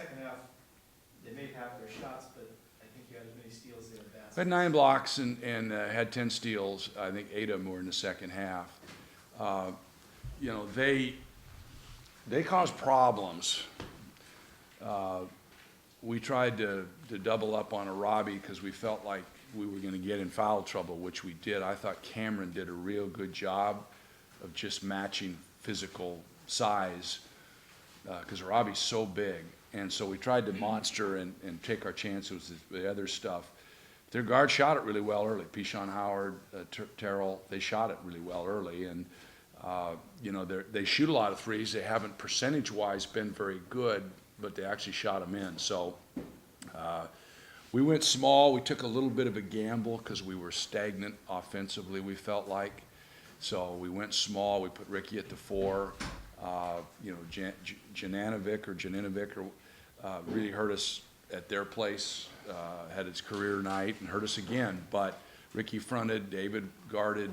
second half, they made half their shots, but I think you had as many steals as they had baskets. I had 9 blocks and had 10 steals. I think 8 of them were in the second half. You know, they caused problems. We tried to double up on a Robbie because we felt like we were going to get in foul trouble, which we did. I thought Cameron did a real good job of just matching physical size because Robbie's so big. And so we tried to monster and take our chances with the other stuff. Their guard shot it really well early. Pishon Howard, Terrell, they shot it really well early. And, you know, they shoot a lot of threes. They haven't percentage-wise been very good, but they actually shot them in. So we went small. We took a little bit of a gamble because we were stagnant offensively, we felt like. So we went small. We put Ricky at the 4. You know, Janinovic really hurt us at their place, had his career night and hurt us again. But Ricky fronted, David guarded,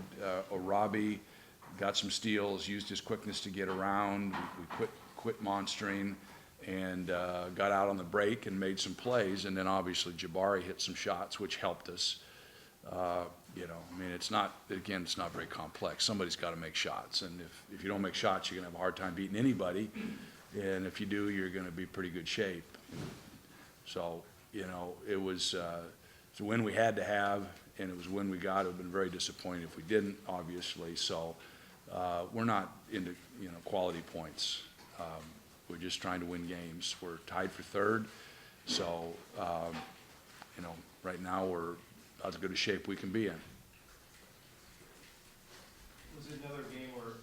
Robbie got some steals, used his quickness to get around. We quit monstering and got out on the break and made some plays. And then obviously Jabari hit some shots, which helped us. You know, I mean, it's not very complex. Somebody's got to make shots. And if you don't make shots, you're going to have a hard time beating anybody. And if you do, you're going to be in pretty good shape. So, you know, it was it's a win we had to have, and it was a win we got. It would have been very disappointing if we didn't, obviously. So we're not into, you know, quality points. We're just trying to win games. We're tied for 3rd. So, you know, right now we're as good a shape we can be in. Was it another game where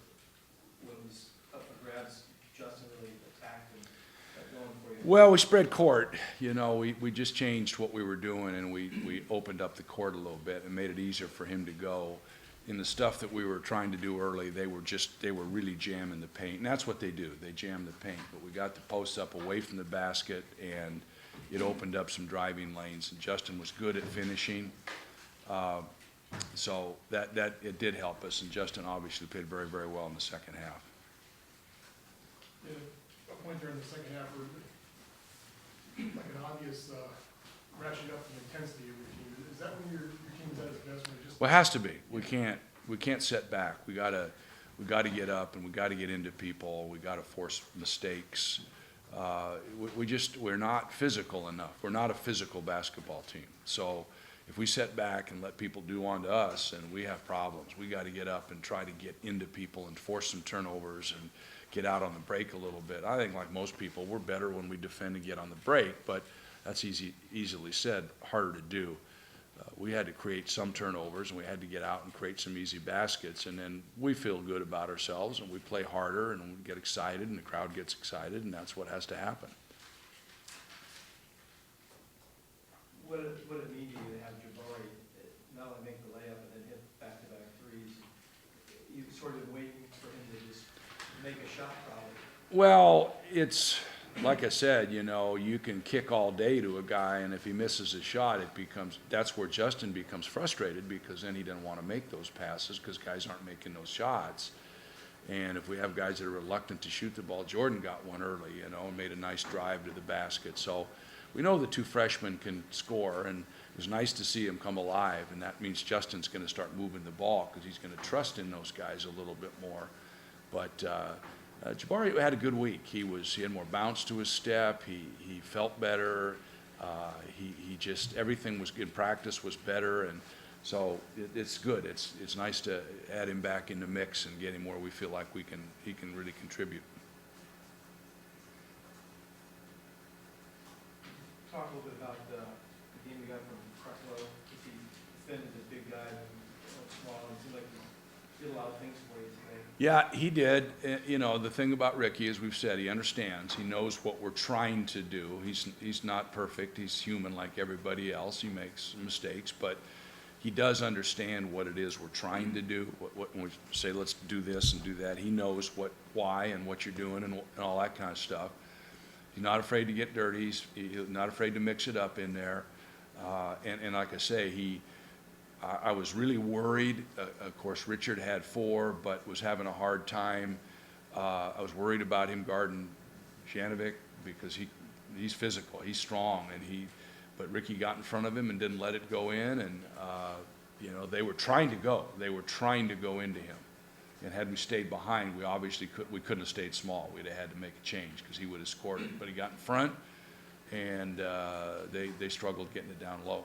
when it was up for grabs, Justin really attacked and got going for you? Well, we spread court. You know, we just changed what we were doing, and we opened up the court a little bit and made it easier for him to go. In the stuff that we were trying to do early, they were really jamming the paint, and that's what they do. They jam the paint. But we got the posts up away from the basket, and it opened up some driving lanes. And Justin was good at finishing, so that it did help us. And Justin obviously played very, very well in the second half. Yeah, a point during the second half where like an obvious ratchet up the intensity of your team. Is that when your team's at its best? When it just Well, it has to be. We can't set back. We gotta get up, and we gotta get into people. We gotta force mistakes. We're not physical enough. We're not a physical basketball team. So if we set back and let people do on to us, and we have problems, we got to get up and try to get into people and force some turnovers and get out on the break a little bit. I think, like most people, we're better when we defend and get on the break, but that's easily said, harder to do. We had to create some turnovers, and we had to get out and create some easy baskets, and then we feel good about ourselves, and we play harder, and we get excited, and the crowd gets excited, and that's what has to happen. What did it mean to you to have Jabari not only make the layup, but then hit back-to-back threes? You sort of waiting for him to just make a shot, probably. Well, it's like I said, you know, you can kick all day to a guy, and if he misses a shot, that's where Justin becomes frustrated, because then he doesn't want to make those passes because guys aren't making those shots. And if we have guys that are reluctant to shoot the ball, Jordan got one early, you know, and made a nice drive to the basket. So we know the 2 freshmen can score, and it was nice to see him come alive, and that means Justin's going to start moving the ball because he's going to trust in those guys a little bit more. But Jabari had a good week. He had more bounce to his step. He felt better. He just, everything was in practice was better, and so it's good. It's nice to add him back in the mix and get him where we feel like he can really contribute. Talk a little bit about the game we got from Crutlow. He defended the big guy and small, and it seemed like he did a lot of things for you today. Yeah, he did. You know, the thing about Ricky, as we've said, he understands. He knows what we're trying to do. He's not perfect. He's human like everybody else. He makes mistakes, but he does understand what it is we're trying to do. When we say let's do this and do that, he knows why and what you're doing and all that kind of stuff. He's not afraid to get dirty. He's not afraid to mix it up in there. And like I say, I was really worried. Of course, Richard had 4, but was having a hard time. I was worried about him guarding Janovic because he he's physical, he's strong, but Ricky got in front of him and didn't let it go in, and, you know, they were trying to go into him. And had we stayed behind, we couldn't have stayed small. We'd have had to make a change because he would have scored it. But he got in front, and they struggled getting it down low.